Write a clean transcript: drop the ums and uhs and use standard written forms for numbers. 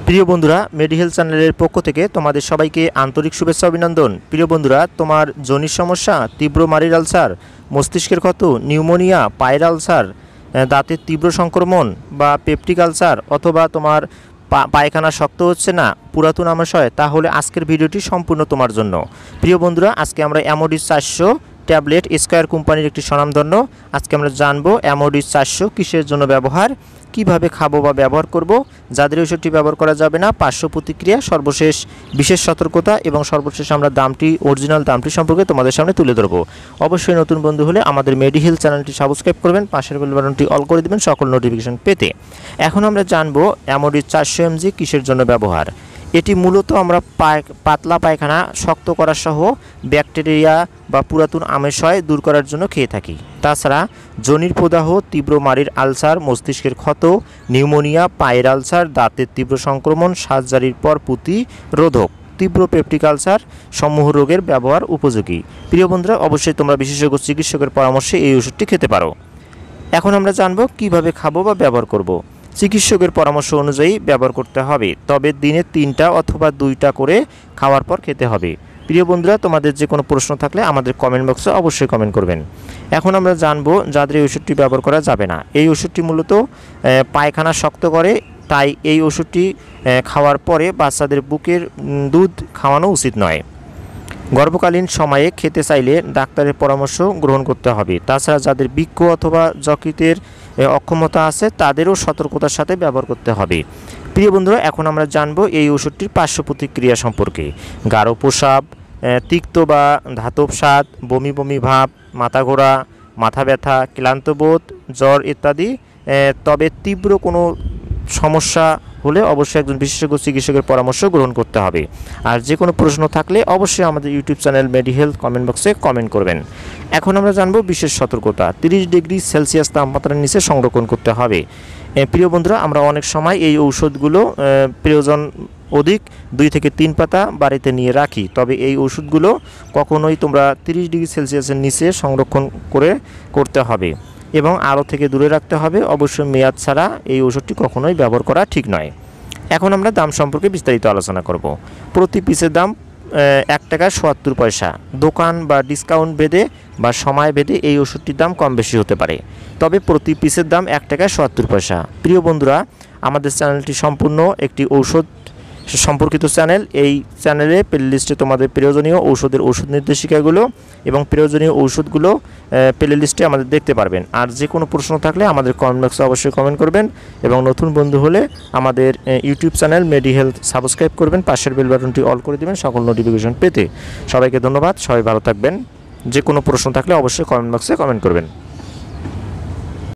প্রিয় বন্ধুরা, মেডি হেলথ চ্যানেলের পক্ষ থেকে তোমাদের সবাইকে আন্তরিক শুভেচ্ছা অভিনন্দন। প্রিয় বন্ধুরা, তোমার যোনির সমস্যা, তীব্র মাড়ির আলসার, মস্তিষ্কের ক্ষত, নিউমোনিয়া, পায়ের আলসার, দাঁতের তীব্র সংক্রমণ বা পেপটিক আলসার, অথবা তোমার পায়খানা শক্ত হচ্ছে না, পুরাতন আমাশয়, তাহলে আজকের ভিডিওটি সম্পূর্ণ তোমার জন্য। প্রিয় বন্ধুরা, আজকে আমরা অ্যামোডিস 400 ট্যাবলেট স্কয়ার কোম্পানির একটি স্বনামধন্য, আজকে আমরা জানবো অ্যামোডিস 400 কিসের জন্য ব্যবহার, কিভাবে খাবো বা ব্যবহার করব, যাদের ওষুধটি ব্যবহার করা যাবে না, পার্শ্ব প্রতিক্রিয়া, সর্বশেষ বিশেষ সতর্কতা এবং সর্বশেষ আমরা দামটি, অরিজিনাল দামটি সম্পর্কে তোমাদের সামনে তুলে ধরবো। অবশ্যই নতুন বন্ধু হলে আমাদের মেডি হেলথ চ্যানেলটি সাবস্ক্রাইব করবেন, পাশের বেল বাটনটি অল করে দেবেন সকল নোটিফিকেশন পেতে। এখন আমরা জানবো অ্যামোডিস 400 mg কিসের জন্য ব্যবহার। এটি মূলত আমরা পাতলা পায়খানা শক্ত করা সহ ব্যাকটেরিয়া বা পুরাতন আমাশয় দূর করার জন্য খেয়ে থাকি। তাছাড়া যোনির প্রদাহ, তীব্র মাড়ির আলসার, মস্তিষ্কের ক্ষত, নিউমোনিয়া, পায়ের আলসার, দাঁতের তীব্র সংক্রমণ, সার্জারির পর প্রতিরোধক, তীব্র পেপটিক আলসার সমূহ রোগের ব্যবহার উপযোগী। প্রিয় বন্ধুরা, অবশ্যই তোমরা বিশেষজ্ঞ চিকিৎসকের পরামর্শে এই ওষুধটি খেতে পারো। এখন আমরা জানবো কিভাবে খাবো বা ব্যবহার করব। চিকিৎসকের পরামর্শ অনুযায়ী ব্যবহার করতে হবে, তবে দিনে 3টা অথবা 2টা করে খাওয়ার পর খেতে হবে। প্রিয় বন্ধুরা, তোমাদের যে কোনো প্রশ্ন থাকলে আমাদের কমেন্ট বক্সে অবশ্যই কমেন্ট করবেন। এখন আমরা জানবো যাদের এই ওষুধটি ব্যবহার করা যাবে না। এই ওষুধটি মূলত পায়খানা শক্ত করে, তাই এই ওষুধটি খাওয়ার পরে বাচ্চাদের বুকের দুধ খাওয়ানো উচিত নয়। গর্ভকালীন সময়ে খেতে চাইলে ডাক্তারের পরামর্শ গ্রহণ করতে হবে। তাছাড়া যাদের বৃক্ক অথবা যকৃতের অক্ষমতা আছে তাদেরও সতর্কতার সাথে ব্যবহার করতে হবে। প্রিয় বন্ধুরা, এখন আমরা জানবো এই ওষুধটির পার্শ্ব প্রতিক্রিয়া সম্পর্কে। গাঢ় প্রস্রাব, তিক্ত বা ধাতব স্বাদ, বমি বমি ভাব, মাথা ঘোরা, মাথা ব্যথা, ক্লান্তবোধ, জ্বর ইত্যাদি। তবে তীব্র কোনো সমস্যা হলে অবশ্যই একজন বিশেষজ্ঞ চিকিৎসকের পরামর্শ গ্রহণ করতে হবে। আর যে কোনো প্রশ্ন থাকলে অবশ্যই আমাদের ইউটিউব চ্যানেল মেডি হেলথ কমেন্ট বক্সে কমেন্ট করবেন। এখন আমরা জানবো বিশেষ সতর্কতা। 30 ডিগ্রি সেলসিয়াস তাপমাত্রার নিচে সংরক্ষণ করতে হবে। প্রিয় বন্ধুরা, আমরা অনেক সময় এই ঔষধগুলো প্রয়োজন অধিক 2 থেকে 3 পাতা বাড়িতে নিয়ে রাখি, তবে এই ওষুধগুলো কখনোই তোমরা 30 ডিগ্রি সেলসিয়াসের নিচে সংরক্ষণ করতে হবে এবং আলো থেকে দূরে রাখতে হবে। অবশ্যই মেয়াদ ছাড়া এই ওষুধটি কখনোই ব্যবহার করা ঠিক নয়। এখন আমরা দাম সম্পর্কে বিস্তারিত আলোচনা করব। প্রতি পিসের দাম 1 টাকা 77 পয়সা। দোকান বা ডিসকাউন্ট ভেদে বা সময় ভেদে এই ওষুধটির দাম কম বেশি হতে পারে, তবে প্রতি পিসের দাম 1 টাকা 77 পয়সা। প্রিয় বন্ধুরা, আমাদের চ্যানেলটি সম্পূর্ণ একটি ঔষধ সম্পর্কিত চ্যানেল। এই চ্যানেলে প্লেলিস্টে তোমাদের প্রয়োজনীয় ঔষধের ওষুধ নির্দেশিকাগুলো এবং প্রয়োজনীয় ঔষধগুলো প্লেলিস্টে আমাদের দেখতে পারবেন। আর যে কোনো প্রশ্ন থাকলে আমাদের কমেন্ট বক্সে অবশ্যই কমেন্ট করবেন এবং নতুন বন্ধু হলে আমাদের ইউটিউব চ্যানেল মেডি হেলথ সাবস্ক্রাইব করবেন, পাশের বেল বাটনটি অল করে দেবেন সকল নোটিফিকেশন পেতে। সবাইকে ধন্যবাদ, সবাই ভালো থাকবেন। যে কোনো প্রশ্ন থাকলে অবশ্যই কমেন্ট বক্সে কমেন্ট করবেন।